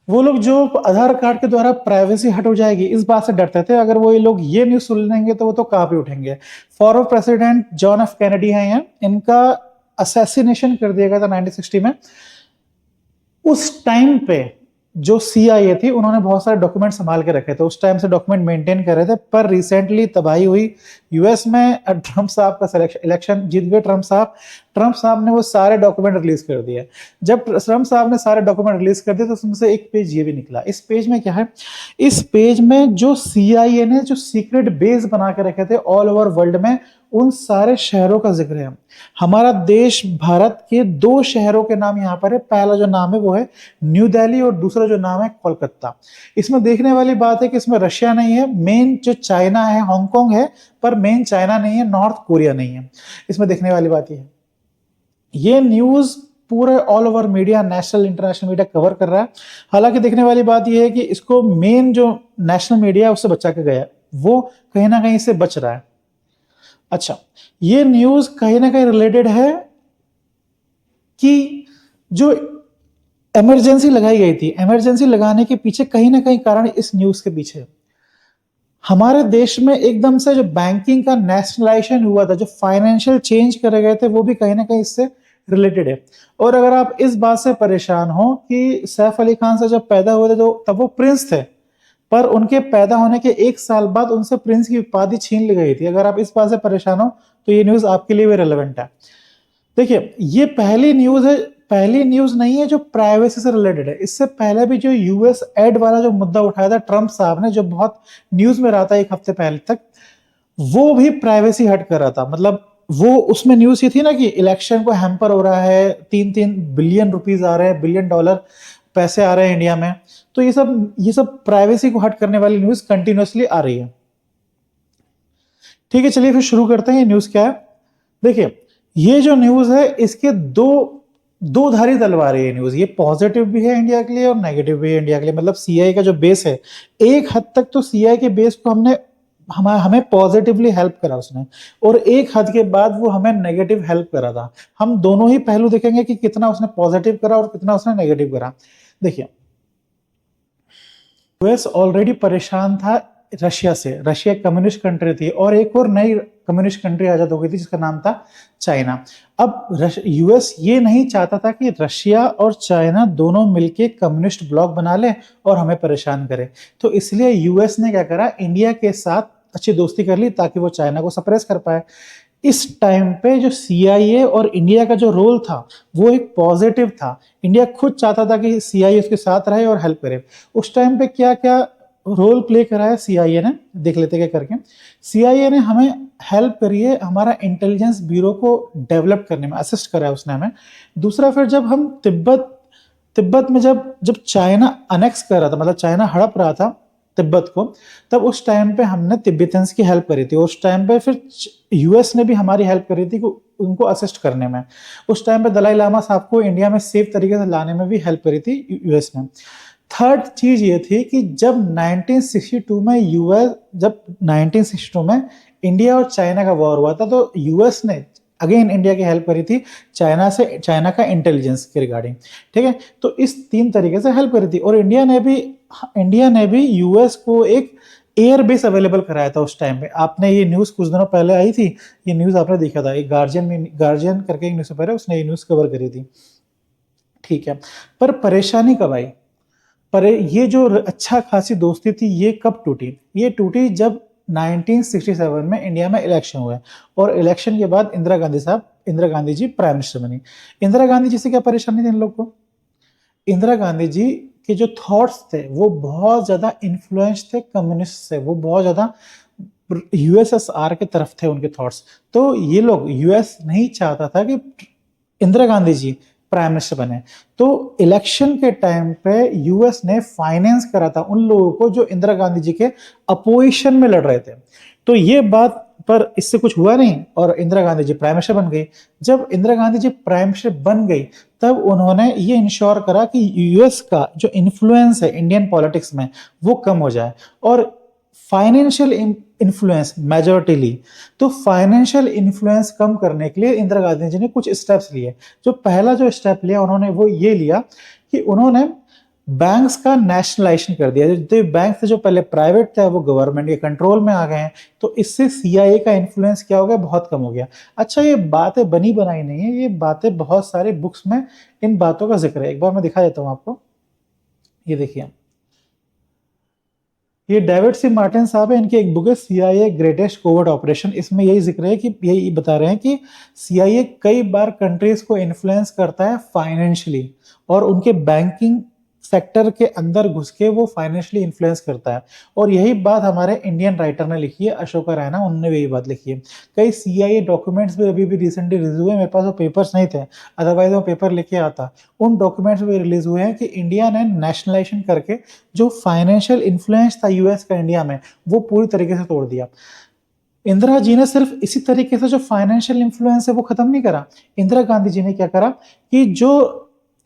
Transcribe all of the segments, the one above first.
वो लोग जो आधार कार्ड के द्वारा प्राइवेसी हट हो जाएगी इस बात से डरते थे, अगर वो ये लोग ये न्यूज सुन लेंगे तो वो तो कहां पे उठेंगे। Forward president John F Kennedy हैं ये, इनका असैसिनेशन कर दिया गया था 1960 में। उस टाइम पे जो सीआईए थी उन्होंने बहुत सारे डॉक्यूमेंट संभाल के रखे थे, उस टाइम से डॉक्यूमेंट मेंटेन कर रहे थे। पर रिसेंटली तबाही हुई यूएस में, ट्रम्प साहब का इलेक्शन जीत गए ट्रम्प साहब। ट्रम्प साहब ने वो सारे डॉक्यूमेंट रिलीज कर दिए। जब ट्रम्प साहब ने सारे डॉक्यूमेंट रिलीज कर दिए तो उसमें से एक पेज ये भी निकला। इस पेज में क्या है, इस पेज में जो सीआईए ने जो सीक्रेट बेस बना के रखे थे ऑल ओवर वर्ल्ड में, उन सारे शहरों का जिक्र है। हमारा देश भारत के दो शहरों के नाम यहाँ पर है। पहला जो नाम है वो है न्यू दिल्ली और दूसरा जो नाम है कोलकाता। इसमें देखने वाली बात है कि इसमें रशिया नहीं है, मेन जो चाइना है हांगकांग है, पर मेन चाइना नहीं है, नॉर्थ कोरिया नहीं है। इसमें देखने वाली बात ये है, ये न्यूज पूरे all over media, national international media cover कर रहा है। हालांकि देखने वाली बात यह है कि इसको मेन जो नेशनल मीडिया है उससे बचा के गया, वो कहीं ना कहीं इससे बच रहा है। अच्छा, ये न्यूज कहीं ना कहीं रिलेटेड है कि जो इमरजेंसी लगाई गई थी, इमरजेंसी लगाने के पीछे कहीं ना कहीं कारण इस न्यूज के पीछे हमारे देश में एकदम से जो बैंकिंग का नेशनलाइजेशन हुआ था, जो फाइनेंशियल चेंज करे गए थे, वो भी कहीं ना कहीं इससे रिलेटेड है। और अगर आप इस बात से परेशान हो कि सैफ अली खान से जब पैदा हुए थे तो तब वो प्रिंस थे, पर उनके पैदा होने के एक साल बाद उनसे प्रिंस की उपाधि छीन ली गई थी, अगर आप इस बात से परेशान हो तो ये न्यूज आपके लिए भी रेलेवेंट है। देखिए, ये पहली न्यूज है, पहली न्यूज नहीं है जो प्राइवेसी से रिलेटेड है। इससे पहले भी जो यूएस एड वाला जो मुद्दा उठाया था ट्रम्प साहब ने, जो बहुत न्यूज में रहा था एक हफ्ते पहले तक, वो भी प्राइवेसी हट कर रहा था। मतलब वो उसमें न्यूज ये थी ना कि इलेक्शन को हैम्पर हो रहा है, 3-3 बिलियन रुपीज आ रहे हैं, बिलियन डॉलर पैसे आ रहे हैं इंडिया में। तो ये सब प्राइवेसी को हट करने वाली न्यूज कंटिन्यूअसली आ रही है। ठीक है, चलिए फिर शुरू करते हैं। ये न्यूज क्या है, देखिए ये जो न्यूज है इसके दो दो धारी तलवार है। ये न्यूज, ये पॉजिटिव भी है इंडिया के लिए और नेगेटिव भी है इंडिया के लिए। मतलब सीआई का जो बेस है, एक हद तक तो सीआई के बेस को हमें पॉजिटिवली हेल्प करा उसने, और एक हद के बाद वो हमें नेगेटिव हेल्प करा था। हम दोनों ही पहलू देखेंगे कि कितना उसने पॉजिटिव करा और कितना उसने नेगेटिव करा। देखिए, यूएस ऑलरेडी परेशान था रशिया से। रशिया कम्युनिस्ट कंट्री थी और एक और नई कम्युनिस्ट कंट्री आजाद हो गई थी जिसका नाम था चाइना। अब यूएस ये नहीं चाहता था कि रशिया और चाइना दोनों मिलके कम्युनिस्ट ब्लॉक बना ले और हमें परेशान करे। तो इसलिए यूएस ने क्या करा, इंडिया के साथ अच्छी दोस्ती कर ली ताकि वो चाइना को सप्रेस कर पाए। इस टाइम पे जो सीआईए और इंडिया का जो रोल था वो एक पॉजिटिव था। इंडिया खुद चाहता था कि सीआईए उसके साथ रहे और हेल्प करे। उस टाइम पे क्या क्या रोल प्ले करा है सीआईए ने, देख लेते क्या करके। सीआईए ने हमें हेल्प करी है, हमारा इंटेलिजेंस ब्यूरो को डेवलप करने में असिस्ट करा है उसने हमें। दूसरा, फिर जब हम तिब्बत तिब्बत में जब जब चाइना अनेक्स कर रहा था, मतलब चाइना हड़प रहा था तिब्बत को, तब उस टाइम पे हमने तिब्बतन्स की हेल्प करी थी। उस टाइम पे फिर यूएस ने भी हमारी हेल्प करी थी कि उनको असिस्ट करने में। उस टाइम पे दलाई लामा साहब को इंडिया में सेफ तरीके से लाने में भी हेल्प करी थी यूएस ने। थर्ड चीज ये थी कि जब 1962 में इंडिया और चाइना का वॉर हुआ था तो यूएस ने अगेन इंडिया की हेल्प करी थी चाइना का इंटेलिजेंस के रिगार्डिंग। ठीक है, तो इस तीन तरीके से हेल्प करी थी। और इंडिया ने भी यूएस को एक एयर बेस अवेलेबल कराया था उस टाइम पे। आपने ये न्यूज कुछ दिनों पहले आई थी, ये न्यूज आपने देखा था, एक गार्जियन करके एक न्यूज पेपर है, उसने ये न्यूज कवर करी थी। ठीक है, पर परेशानी कब आई, पर ये जो अच्छा खासी दोस्ती थी ये कब टूटी? ये टूटी जब 1967 में इंडिया में इलेक्शन हुए और इलेक्शन के बाद इंदिरा गांधी जी प्राइम मिनिस्टर बनी। इंदिरा गांधी जी से क्या परेशानी थी इन लोग को? इंदिरा गांधी जी के जो थॉट्स थे वो बहुत ज्यादा इन्फ्लुएंस थे कम्युनिस्ट से, वो बहुत ज्यादा यूएसएसआर के तरफ थे उनके थॉट्स। तो ये लोग, यूएस नहीं चाहता था कि इंदिरा गांधी जी प्राइम मिनिस्टर बने। तो इलेक्शन के टाइम पे यूएस ने फाइनेंस करा था उन लोगों को जो इंदिरा गांधी जी के अपोजिशन में लड़ रहे थे। तो ये बात, पर इससे कुछ हुआ नहीं और इंदिरा गांधी जी प्राइम मिनिस्टर बन गई। जब इंदिरा गांधी जी प्राइम मिनिस्टर बन गई तब उन्होंने ये इंश्योर करा कि यूएस का जो इन्फ्लुएंस है इंडियन पॉलिटिक्स में वो कम हो जाए और फाइनेंशियल इन्फ्लुएंस मेजॉरिटी। तो फाइनेंशियल इन्फ्लुएंस कम करने के लिए इंदिरा गांधी जी ने कुछ स्टेप्स लिए। जो पहला जो स्टेप लिया उन्होंने वो ये लिया कि उन्होंने बैंक्स का नेशनलाइजेशन कर दिया। जो बैंक थे जो पहले प्राइवेट थे वो गवर्नमेंट के कंट्रोल में आ गए हैं। तो इससे सीआईए का इन्फ्लुएंस क्या हो गया, बहुत कम हो गया। अच्छा, ये बातें बनी बनाई नहीं है, ये बातें बहुत सारे बुक्स में इन बातों का जिक्र है। एक बार मैं दिखा देता हूं आपको, ये देखिए, ये डेविड सी मार्टिन साहब है, इनकी एक बुक है सीआईए ग्रेटेस्ट कोवर्ट ऑपरेशन। इसमें यही जिक्र है कि यही बता रहे हैं कि सीआईए कई बार कंट्रीज को इन्फ्लुएंस करता है फाइनेंशियली, और उनके बैंकिंग सेक्टर के अंदर घुस के वो फाइनेंशियली इन्फ्लुएंस करता है। और यही बात हमारे इंडियन राइटर ने लिखी है, अशोका रैना, उन्होंने भी यही बात लिखी है। कई सीआईए डॉक्यूमेंट्स भी अभी भी रिसेंटली रिलीज हुए, मेरे पास वो पेपर्स नहीं थे, अदरवाइज वो पेपर लेके आता। उन डॉक्यूमेंट्स भी रिलीज हुए हैं कि इंडिया ने नेशनलाइजेशन करके जो फाइनेंशियल इन्फ्लुएंस था यूएस का इंडिया में, वो पूरी तरीके से तोड़ दिया। इंदिरा जी ने सिर्फ इसी तरीके से जो फाइनेंशियल इन्फ्लुएंस है वो खत्म नहीं करा। इंदिरा गांधी जी ने क्या करा कि जो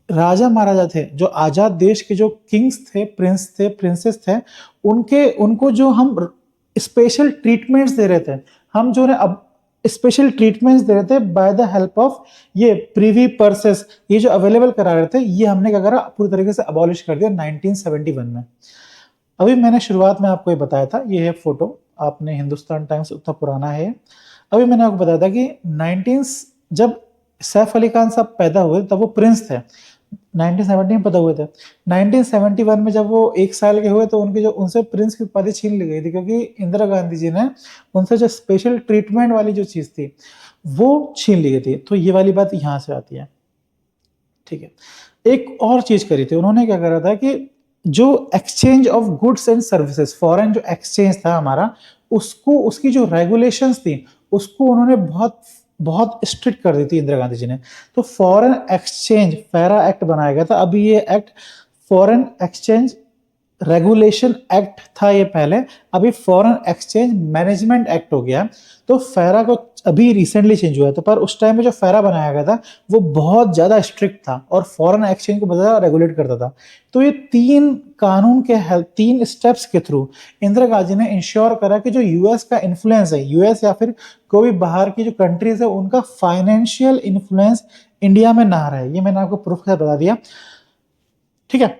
राजा महाराजा थे, जो आजाद देश के जो किंग्स थे, प्रिंस थे, प्रिंसेस थे, उनको जो हम स्पेशल ट्रीटमेंट्स दे रहे थे, हम जो है अब स्पेशल ट्रीटमेंट्स दे रहे थे बाय द हेल्प ऑफ ये प्रिवी पर्सेस, ये जो अवेलेबल करा रहे थे, ये हमने क्या करा, पूरी तरीके से अबॉलिश कर दिया 1971 में। अभी मैंने शुरुआत में आपको ये बताया था, ये है फोटो, आपने हिंदुस्तान टाइम्स, उतना पुराना है। अभी मैंने आपको बताया था कि 19 जब सैफ अली खान साहब पैदा हुए तब वो प्रिंस थे, 1970 में पैदा हुए थे। 1971 में जब वो 1 साल के हुए तो उनकी जो उनसे प्रिंस की उपाधि छीन ली गई थी, क्योंकि इंदिरा गांधी जी ने उनसे जो स्पेशल ट्रीटमेंट वाली जो चीज थी वो छीन ली गई थी। तो ये वाली बात यहाँ से आती है, ठीक है। एक और चीज करी थी उन्होंने, क्या करा था कि जो exchange of goods and services, foreign जो एक्सचेंज था हमारा, उसको, उसकी जो रेगुलेशंस थी उसको उन्होंने बहुत बहुत स्ट्रिक्ट कर दी थी इंदिरा गांधी जी ने। तो फॉरेन एक्सचेंज फेरा एक्ट बनाया गया था। अभी ये act foreign exchange regulation act था ये पहले, अभी फॉरेन एक्सचेंज मैनेजमेंट एक्ट हो गया। तो फेरा को अभी रिसेंटली चेंज हुआ था, पर उस टाइम में जो फेरा बनाया गया था वो बहुत ज्यादा स्ट्रिक्ट था और फॉरेन एक्सचेंज को बहुत ज्यादा रेगुलेट करता था। तो ये 3 कानून के हेल्प, 3 स्टेप्स के थ्रू इंदिरा गांधी ने इंश्योर करा कि जो यूएस का इन्फ्लुएंस है, यूएस या फिर कोई बाहर की जो कंट्रीज है, उनका फाइनेंशियल इन्फ्लुएंस इंडिया में ना रहे। ये मैंने आपको प्रूफ से बता दिया, ठीक है।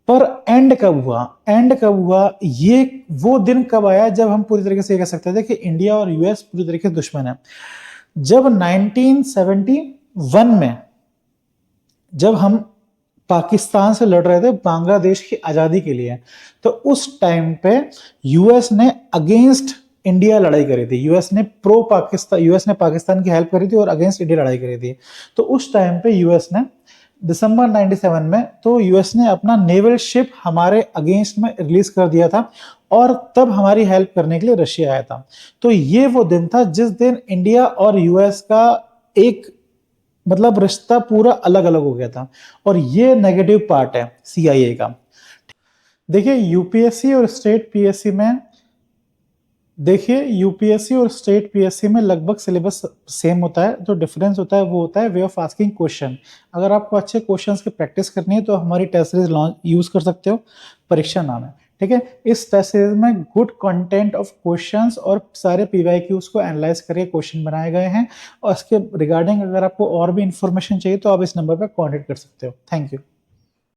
पर एंड कब हुआ, एंड कब हुआ, ये वो दिन कब आया जब हम पूरी तरीके से कह सकते थे कि इंडिया और यूएस पूरी तरीके से दुश्मन है। जब 1971 में जब हम पाकिस्तान से लड़ रहे थे बांग्लादेश की आजादी के लिए, तो उस टाइम पे यूएस ने अगेंस्ट इंडिया लड़ाई करी थी। यूएस ने प्रो पाकिस्तान, यूएस ने पाकिस्तान की हेल्प करी थी और अगेंस्ट इंडिया लड़ाई करी थी। तो उस टाइम पे यूएस ने दिसंबर 97 में, तो यूएस ने अपना नेवल शिप हमारे अगेंस्ट में रिलीज कर दिया था, और तब हमारी हेल्प करने के लिए रशिया आया था। तो ये वो दिन था जिस दिन इंडिया और यूएस का एक मतलब रिश्ता पूरा अलग अलग हो गया था। और ये नेगेटिव पार्ट है सीआईए का। देखिए यूपीएससी और स्टेट पीएससी में, देखिए यूपीएससी और स्टेट पीएससी में लगभग सिलेबस सेम होता है। जो डिफरेंस होता है वो होता है वे ऑफ आस्किंग क्वेश्चन। अगर आपको अच्छे क्वेश्चंस की प्रैक्टिस करनी है तो हमारी टेस्ट सीरीज लॉन्च यूज कर सकते हो, परीक्षा नाम है, ठीक है। इस टेस्ट सीरीज में गुड कंटेंट ऑफ क्वेश्चंस और सारे पीवाईक्यूज को एनालाइज करके क्वेश्चन बनाए गए हैं। और इसके रिगार्डिंग अगर आपको और भी इंफॉर्मेशन चाहिए तो आप इस नंबर पर कॉन्टेक्ट कर सकते हो। Thank you.